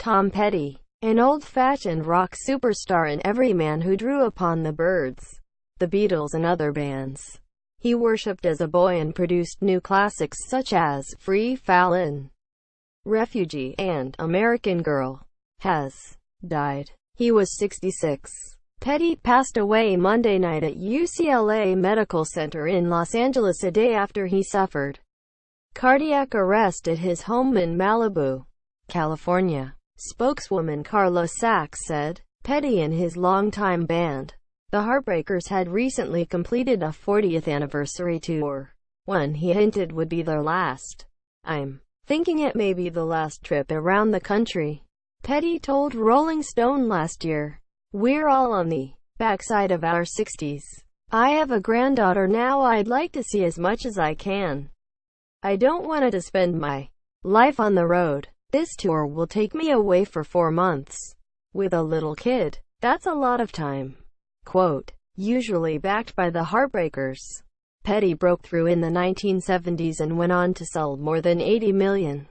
Tom Petty, an old-fashioned rock superstar and everyman who drew upon the Byrds, the Beatles and other bands he worshipped as a boy and produced new classics such as Free Fallin', Refugee, and American Girl, has died. He was 66. Petty passed away Monday night at UCLA Medical Center in Los Angeles a day after he suffered cardiac arrest at his home in Malibu, California. Spokeswoman Carla Sachs said, Petty and his longtime band, the Heartbreakers, had recently completed a 40th anniversary tour, one he hinted would be their last. I'm thinking it may be the last trip around the country, Petty told Rolling Stone last year. We're all on the backside of our 60s. I have a granddaughter now I'd like to see as much as I can. I don't want to spend my life on the road. This tour will take me away for 4 months. With a little kid, that's a lot of time. Quote, usually backed by the Heartbreakers, Petty broke through in the 1970s and went on to sell more than 80 million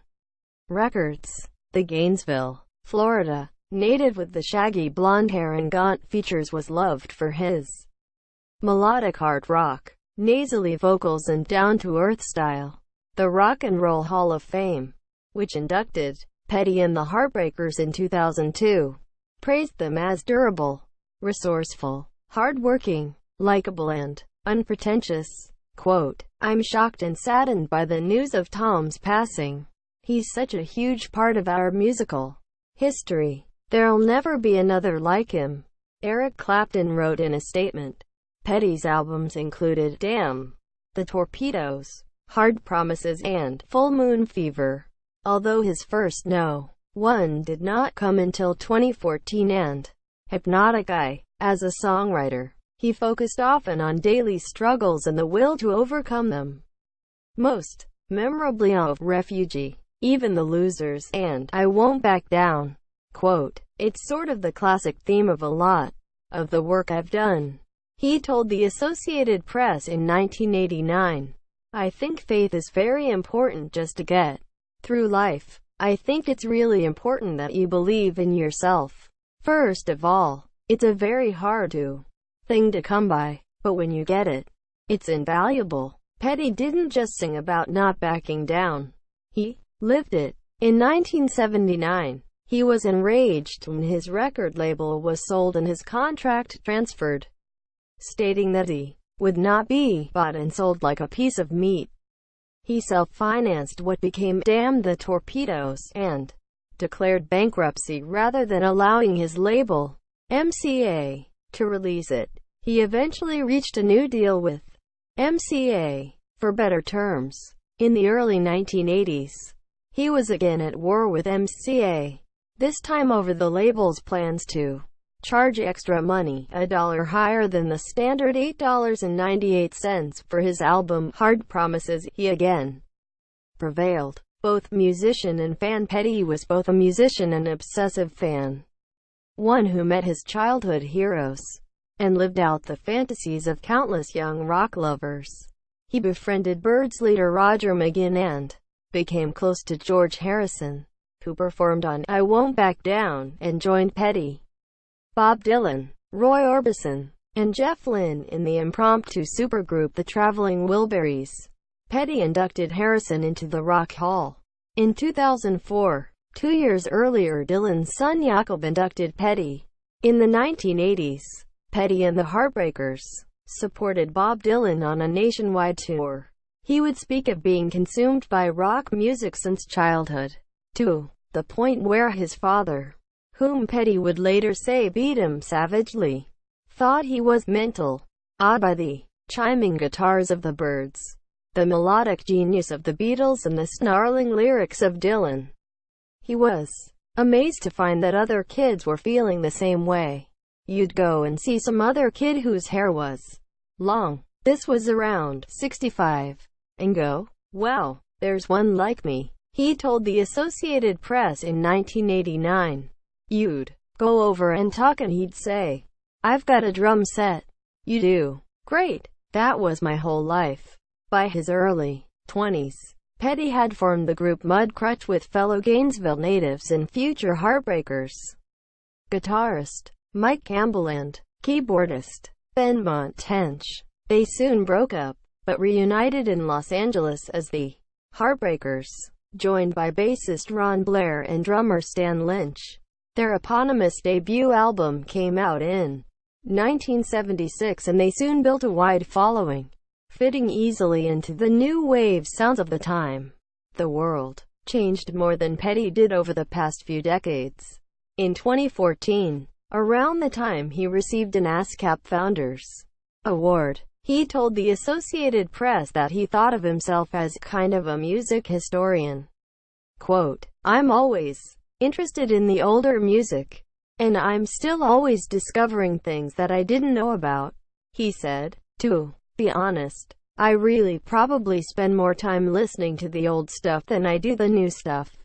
records. The Gainesville, Florida native with the shaggy blonde hair and gaunt features was loved for his melodic hard rock, nasally vocals and down-to-earth style. The Rock and Roll Hall of Fame, which inducted Petty and the Heartbreakers in 2002, praised them as durable, resourceful, hard-working, likable and unpretentious. Quote, I'm shocked and saddened by the news of Tom's passing. He's such a huge part of our musical history. There'll never be another like him, Eric Clapton wrote in a statement. Petty's albums included Damn, The Torpedoes, Hard Promises, and Full Moon Fever, although his first No. 1 did not come until 2014 and Hypnotic Eye. As a songwriter, he focused often on daily struggles and the will to overcome them. Most memorably of Refugee, Even the Losers, and I Won't Back Down. Quote, it's sort of the classic theme of a lot of the work I've done, he told the Associated Press in 1989. I think faith is very important just to get through life. I think it's really important that you believe in yourself. First of all, it's a very hard thing to come by, but when you get it, it's invaluable. Petty didn't just sing about not backing down. He lived it. In 1979, he was enraged when his record label was sold and his contract transferred, stating that he would not be bought and sold like a piece of meat. He self-financed what became Damn the Torpedoes, and declared bankruptcy rather than allowing his label, MCA, to release it. He eventually reached a new deal with MCA for better terms. In the early 1980s, he was again at war with MCA, this time over the label's plans to charge extra money, $1 higher than the standard $8.98 for his album Hard Promises. He again prevailed. Both musician and fan, Petty was both a musician and obsessive fan, one who met his childhood heroes and lived out the fantasies of countless young rock lovers. He befriended Byrds leader Roger McGuinn and became close to George Harrison, who performed on I Won't Back Down, and joined Petty, Bob Dylan, Roy Orbison, and Jeff Lynne in the impromptu supergroup the Traveling Wilburys. Petty inducted Harrison into the Rock Hall in 2004. 2 years earlier, Dylan's son Jakob inducted Petty. In the 1980s, Petty and the Heartbreakers supported Bob Dylan on a nationwide tour. He would speak of being consumed by rock music since childhood, to the point where his father, whom Petty would later say beat him savagely, thought he was mental. Awed by the chiming guitars of the Byrds, the melodic genius of the Beatles, and the snarling lyrics of Dylan, he was amazed to find that other kids were feeling the same way. You'd go and see some other kid whose hair was long, this was around 65, and go, wow, there's one like me, he told the Associated Press in 1989. You'd go over and talk and he'd say, I've got a drum set. You do? Great. That was my whole life. By his early 20s, Petty had formed the group Mudcrutch with fellow Gainesville natives and future Heartbreakers guitarist Mike Campbell and keyboardist Benmont Tench. They soon broke up, but reunited in Los Angeles as the Heartbreakers, joined by bassist Ron Blair and drummer Stan Lynch. Their eponymous debut album came out in 1976 and they soon built a wide following, fitting easily into the new wave sounds of the time. The world changed more than Petty did over the past few decades. In 2014, around the time he received an ASCAP Founders Award, he told the Associated Press that he thought of himself as kind of a music historian. Quote, "I'm always interested in the older music, and I'm still always discovering things that I didn't know about," he said. To be honest, I really probably spend more time listening to the old stuff than I do the new stuff.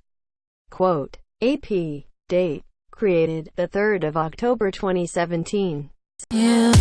Quote, AP. Date. Created the 3rd of October 2017. Yeah.